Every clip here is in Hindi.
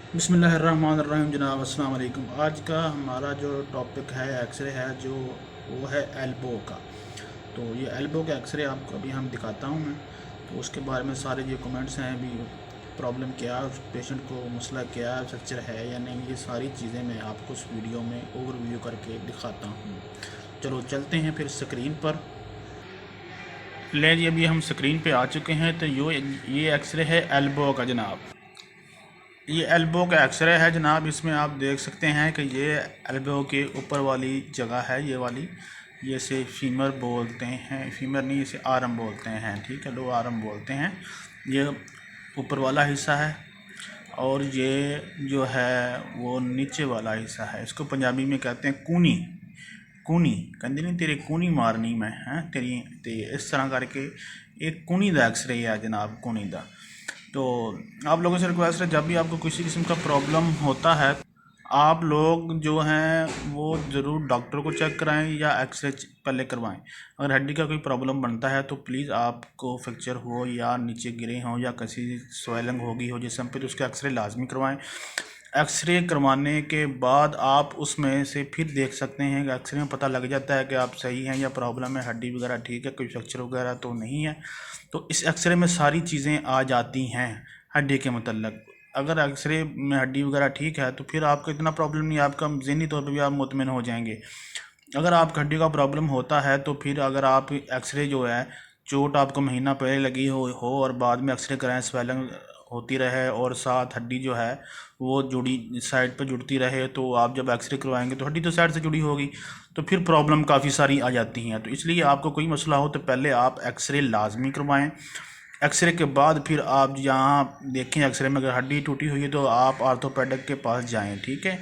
बिस्मिल्लाहिर्रहमानिर्रहीम जनाब अस्सलाम वालेकुम। आज का हमारा जो टॉपिक है एक्सरे है जो वो है एल्बो का। तो ये एल्बो का एक्सरे आपको अभी हम दिखाता हूँ मैं। तो उसके बारे में सारे जो कमेंट्स हैं अभी प्रॉब्लम क्या है, उस पेशेंट को मसला क्या है, फ्रैक्चर है या नहीं, ये सारी चीज़ें मैं आपको उस वीडियो में ओवरव्यू करके दिखाता हूँ। चलो चलते हैं फिर स्क्रीन पर। ले जी, अभी हम स्क्रीन पे आ चुके हैं। तो ये एक्सरे है एल्बो का जनाब। ये एल्बो का एक्सरे है जनाब। इसमें आप देख सकते हैं कि ये एल्बो के ऊपर वाली जगह है, ये वाली। ये इसे फीमर बोलते हैं, फीमर नहीं, इसे आर्म बोलते हैं, ठीक है, लो आर्म बोलते हैं। ये ऊपर वाला हिस्सा है और ये जो है वो नीचे वाला हिस्सा है। इसको पंजाबी में कहते हैं कूनी। कूनी कहते नहीं, तेरे कूनी मारनी मैं हैं तेरी, ते इस तरह करके एक कूनी दा एक्सरे है जनाब, कूनी दा। तो आप लोगों से रिक्वेस्ट है, जब भी आपको किसी किस्म का प्रॉब्लम होता है, आप लोग जो हैं वो ज़रूर डॉक्टर को चेक कराएं या एक्सरे पहले करवाएं। अगर हड्डी का कोई प्रॉब्लम बनता है तो प्लीज़ आपको फ्रैक्चर हो या नीचे गिरे हों या किसी स्वेलिंग होगी हो जिसम पे, तो उसका एक्सरे लाजमी करवाएं। एक्सरे करवाने के बाद आप उसमें से फिर देख सकते हैं कि एक्सरे में पता लग जाता है कि आप सही हैं या प्रॉब्लम है, हड्डी वगैरह ठीक है, कोई फ्रैक्चर वगैरह तो नहीं है। तो इस एक्सरे में सारी चीज़ें आ जाती हैं हड्डी के मतलब। अगर एक्सरे में हड्डी वगैरह ठीक है तो फिर आपको इतना प्रॉब्लम नहीं, आपका ज़हनी तौर पर भी आप मुतमिन हो जाएंगे। अगर आपको हड्डी का प्रॉब्लम होता है तो फिर अगर आप एक्सरे जो है, चोट आपको महीना पहले लगी हो और बाद में एक्सरे कराएं, स्वेलिंग होती रहे और साथ हड्डी जो है वो जुड़ी साइड पर जुड़ती रहे, तो आप जब एक्सरे करवाएंगे तो हड्डी तो साइड से जुड़ी होगी, तो फिर प्रॉब्लम काफ़ी सारी आ जाती हैं। तो इसलिए आपको कोई मसला हो तो पहले आप एक्सरे लाजमी करवाएं। एक्सरे के बाद फिर आप यहाँ देखें, एक्सरे में अगर हड्डी टूटी हुई है तो आप आर्थोपेडिक के पास जाएं, ठीक है।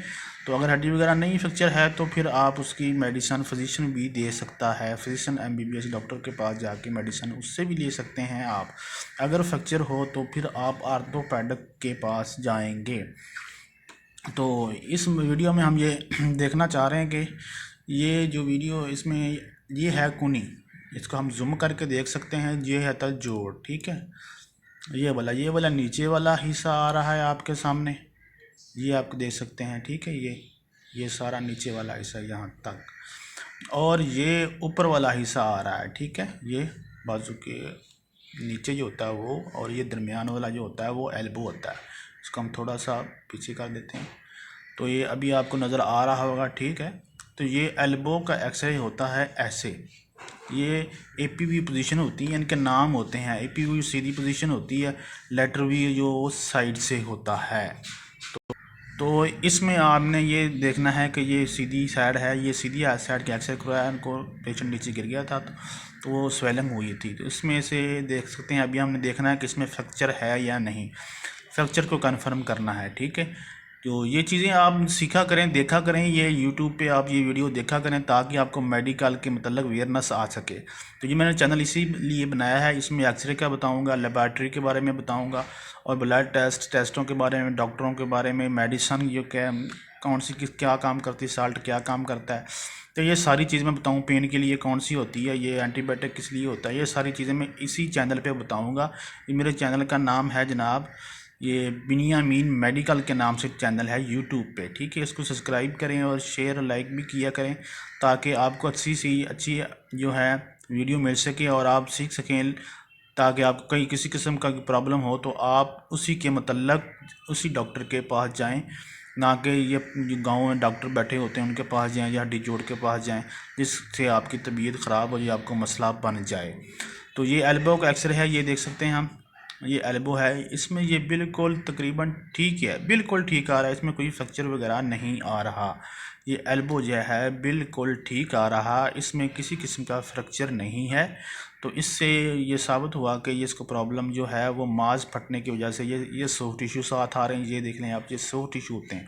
तो अगर हड्डी वगैरह नहीं फ्रैक्चर है तो फिर आप उसकी मेडिसन फिजिशियन भी दे सकता है, फिजिशियन एमबीबीएस डॉक्टर के पास जाके मेडिसन उससे भी ले सकते हैं आप। अगर फ्रैक्चर हो तो फिर आप आर्थोपेडिक के पास जाएंगे। तो इस वीडियो में हम ये देखना चाह रहे हैं कि ये जो वीडियो इसमें ये है कूनी, इसको हम जूम करके देख सकते हैं। ये है था जोड़, ठीक है। ये वाला नीचे वाला हिस्सा आ रहा है आपके सामने, ये आप देख सकते हैं, ठीक है। ये सारा नीचे वाला हिस्सा यहाँ तक, और ये ऊपर वाला हिस्सा आ रहा है, ठीक है। ये बाजू के नीचे जो होता है वो, और ये दरमियान वाला जो होता है वो एल्बो होता है। इसको हम थोड़ा सा पीछे कर देते हैं तो ये अभी आपको नज़र आ रहा होगा, ठीक है। तो ये एल्बो का एक्सरे होता है ऐसे। ये एपीवी पोजीशन होती है, इनके नाम होते हैं। एपीवी सीधी पोजीशन होती है, लेटर वी जो साइड से होता है। तो इसमें आपने ये देखना है कि ये सीधी साइड है, ये सीधी साइड के एक्सरे करवाया, उनको पेशेंट नीचे गिर गया था तो वो स्वेलिंग हुई थी। तो इसमें से देख सकते हैं, अभी हमने देखना है कि इसमें फ्रैक्चर है या नहीं, फ्रैक्चर को कंफर्म करना है, ठीक है। तो ये चीज़ें आप सीखा करें, देखा करें, ये यूट्यूब पे आप ये वीडियो देखा करें ताकि आपको मेडिकल के मतलब अवेयरनेस आ सके। तो ये मैंने चैनल इसीलिए बनाया है। इसमें एक्सरे का बताऊंगा, लेबॉरेटरी के बारे में बताऊंगा, और ब्लड टेस्टों के बारे में, डॉक्टरों के बारे में, मेडिसन जो क्या कौन सी किस क्या काम करती है, साल्ट क्या काम करता है, तो ये सारी चीज़ मैं बताऊँ। पेन के लिए कौन सी होती है, ये एंटीबायोटिक किस लिए होता है, ये सारी चीज़ें मैं इसी चैनल पे बताऊंगा। ये मेरे चैनल का नाम है जनाब, ये बिनियामीन मेडिकल के नाम से चैनल है यूट्यूब पे, ठीक है। इसको सब्सक्राइब करें और शेयर और लाइक भी किया करें ताकि आपको अच्छी सी अच्छी जो है वीडियो मिल सके और आप सीख सकें, ताकि आपको कहीं किसी किस्म का प्रॉब्लम हो तो आप उसी के मतलब उसी डॉक्टर के पास जाएं, ना कि ये गांव में डॉक्टर बैठे होते हैं उनके पास जाएं या हड्डी जोड़ के पास जाएं जिससे आपकी तबीयत ख़राब हो या आपको मसला बन जाए। तो ये एल्बो का एक्सरे है, ये देख सकते हैं हम, ये एल्बो है। इसमें ये बिल्कुल तकरीबन ठीक है, बिल्कुल ठीक आ रहा है, इसमें कोई फ्रैक्चर वगैरह नहीं आ रहा। ये एल्बो जो है बिल्कुल ठीक आ रहा, इसमें किसी किस्म का फ्रैक्चर नहीं है। तो इससे ये साबित हुआ कि ये इसको प्रॉब्लम जो है वो मांस फटने की वजह से ये सॉफ्ट टिश्यू साथ आ रहे हैं। ये देख लें आप, ये सॉफ्ट टिश्यू होते हैं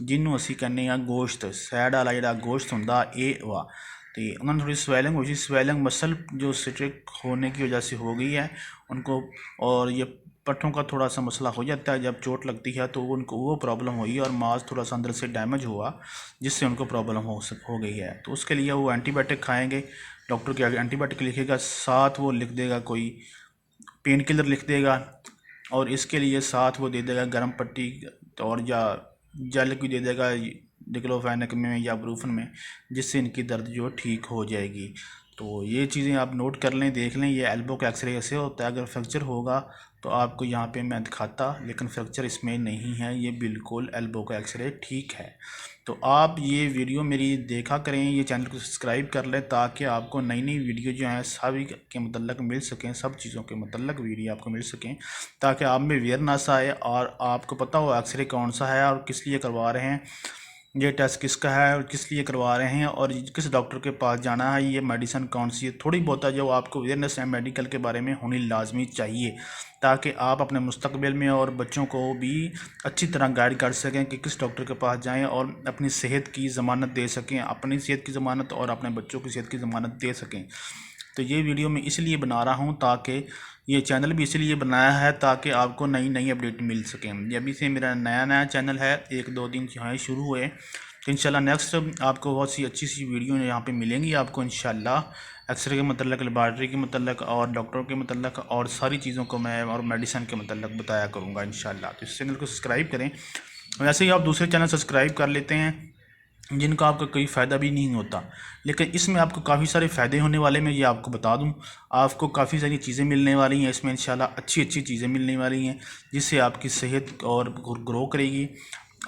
जिन्हों असी कहने गोश्त सैड वाला जो गोश्त होंगे ये वा, तो उन्होंने थोड़ी स्वेलिंग हुई, स्वेलिंग मसल जो स्ट्रिक होने की वजह से हो गई है उनको, और ये पट्ठों का थोड़ा सा मसला हो जाता है जब चोट लगती है, तो उनको वो प्रॉब्लम हुई और मांस थोड़ा सा अंदर से डैमेज हुआ जिससे उनको प्रॉब्लम हो गई है। तो उसके लिए वो एंटीबायोटिक खाएंगे, डॉक्टर के आगे एंटीबायोटिक लिखेगा, साथ वो लिख देगा कोई पेन किलर लिख देगा, और इसके लिए साथ वो दे देगा गर्म पट्टी, तो और या जेल भी दे देगा डिक्लोफेनाक में या ब्रूफन में, जिससे इनकी दर्द जो ठीक हो जाएगी। तो ये चीज़ें आप नोट कर लें, देख लें। ये एल्बो का एक्सरे ऐसे होता है, अगर फ्रैक्चर होगा तो आपको यहाँ पे मैं दिखाता, लेकिन फ्रैक्चर इसमें नहीं है, ये बिल्कुल एल्बो का एक्सरे ठीक है। तो आप ये वीडियो मेरी देखा करें, ये चैनल को सब्सक्राइब कर लें, ताकि आपको नई नई वीडियो जो हैं सभी के मतलब मिल सकें, सब चीज़ों के मतलब वीडियो आपको मिल सकें, ताकि आप में अवेयरनेस आए और आपको पता हो एक्सरे कौन सा है और किस लिए करवा रहे हैं, ये टेस्ट किसका है और किस लिए करवा रहे हैं और किस डॉक्टर के पास जाना है, ये मेडिसिन कौन सी है। थोड़ी बहुत जो आपको अवेयरनेस है मेडिकल के बारे में होनी लाजमी चाहिए, ताकि आप अपने मुस्तकबिल में और बच्चों को भी अच्छी तरह गाइड कर सकें कि किस डॉक्टर के पास जाएं और अपनी सेहत की ज़मानत दे सकें, अपनी सेहत की ज़मानत और अपने बच्चों की सेहत की ज़मानत दे सकें। तो ये वीडियो मैं इसलिए बना रहा हूँ, ताकि ये चैनल भी इसलिए बनाया है ताकि आपको नई नई अपडेट मिल सकें। ये अभी से मेरा नया चैनल है, 1-2 दिन जो है शुरू हुए, तो इंशाल्लाह नेक्स्ट आपको बहुत सी अच्छी सी वीडियो यहाँ पे मिलेंगी आपको इंशाल्लाह। एक्सरे के मतलब, लेबॉर्ट्री के मतलब और डॉक्टरों के मतलब और सारी चीज़ों को मैं और मेडिसिन के मतलब बताया करूँगा इंशाल्लाह। तो इस चैनल को सब्सक्राइब करें। वैसे ही आप दूसरे चैनल सब्सक्राइब कर लेते हैं जिनका आपका कोई फ़ायदा भी नहीं होता, लेकिन इसमें आपको काफ़ी सारे फ़ायदे होने वाले, मैं ये आपको बता दूं। आपको काफ़ी सारी चीज़ें मिलने वाली हैं इसमें इंशाल्लाह, अच्छी अच्छी चीज़ें मिलने वाली हैं, जिससे आपकी सेहत और ग्रो करेगी,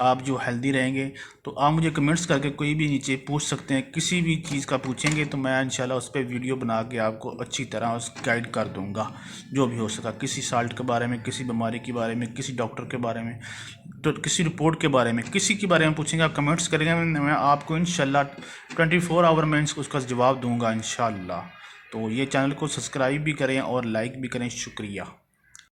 आप जो हेल्दी रहेंगे। तो आप मुझे कमेंट्स करके कोई भी नीचे पूछ सकते हैं, किसी भी चीज़ का पूछेंगे तो मैं इंशाल्लाह उस पर वीडियो बना के आपको अच्छी तरह उस गाइड कर दूंगा, जो भी हो सका, किसी साल्ट के बारे में, किसी बीमारी के बारे में, किसी डॉक्टर के बारे में, तो किसी रिपोर्ट के बारे में, किसी के बारे में पूछेंगे, आप कमेंट्स करेंगे, मैं आपको इंशाल्लाह 24 आवर में उसका जवाब दूंगा इंशाल्लाह। तो ये चैनल को सब्सक्राइब भी करें और लाइक भी करें। शुक्रिया।